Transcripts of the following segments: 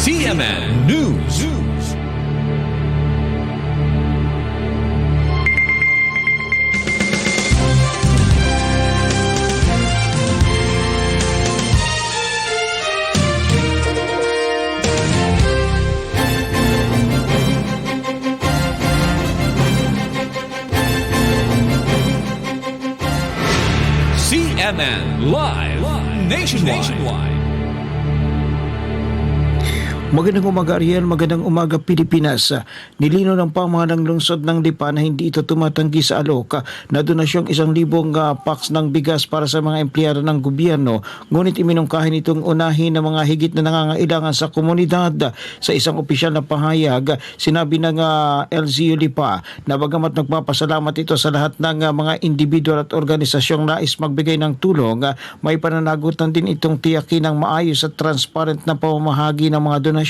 CNN News. CNN Live Nationwide. Magandang umaga Ariel, magandang umaga Pilipinas. Nilino ng pamahalang lungsod ng Lipa na hindi ito tumatanggi sa alok na donasyong 1,000 packs ng bigas para sa mga empleyado ng gobyerno. Ngunit iminungkahi nitong unahin ng mga higit na nangangailangan sa komunidad. Sa isang opisyal na pahayag, sinabi ng LGU Lipa na bagamat nagpapasalamat ito sa lahat ng mga individual at organisasyong nais magbigay ng tulong, may pananagutan din itong tiyakin ng maayos at transparent na pamamahagi ng mga donasyon.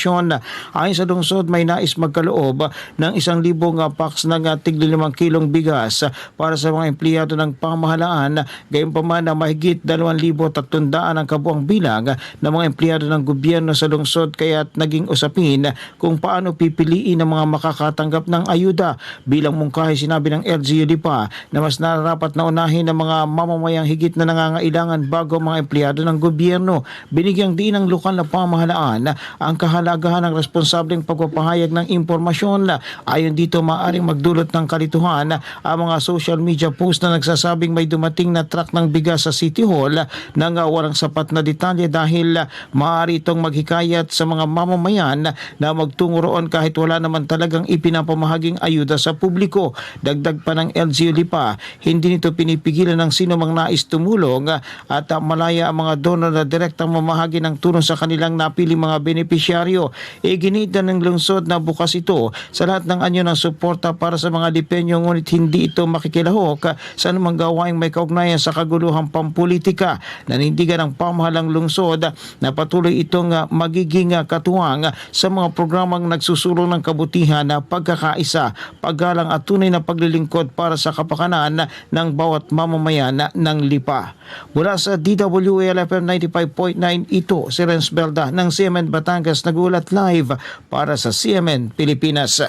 Ayon sa lungsod, may nais magkaloob ng 1,000 packs ng tigli 5 kilong bigas para sa mga empleyado ng pamahalaan. Gayunpaman na mahigit 2,300 ang kabuang bilang ng mga empleyado ng gobyerno sa lungsod, kaya't naging usapin kung paano pipiliin ang mga makakatanggap ng ayuda. Bilang mungkahi, sinabi ng LGU Lipa na mas nararapat na unahin ng mga mamamayang higit na nangangailangan bago mga empleyado ng gobyerno. Binigyang diin ng lokal na pamahalaan ang kahalagahan ng responsableng pagpapahayag ng impormasyon. Ayon dito, maaaring magdulot ng kalituhan ang mga social media post na nagsasabing may dumating na truck ng bigas sa City Hall nang walang sapat na detalye, dahil maaari itong maghikayat sa mga mamamayan na magtungo roon kahit wala naman talagang ipinapamahaging ayuda sa publiko. Dagdag pa ng LGU Lipa, hindi nito pinipigilan ng sino mang nais tumulong at malaya ang mga donor na direktang mamahagi ng tulong sa kanilang napiling mga benepisyaryo. Iginita ng lungsod na bukas ito sa lahat ng anyo ng suporta para sa mga Lipenyo, ngunit hindi ito makikilahok sa anumang gawaing may kaugnayan sa kaguluhang pampolitika. Nanindigan ng pamahalang lungsod na patuloy itong magiging katuwang sa mga programang nagsusulong ng kabutihan, pagkakaisa, paggalang at tunay na paglilingkod para sa kapakanan ng bawat mamamayan ng Lipa. Mula sa DWAL-FM 95.9, ito si Renz Belda ng CMN Batangas, nagulat live para sa CMN Pilipinas.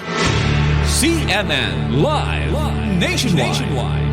CNN Live Nationwide.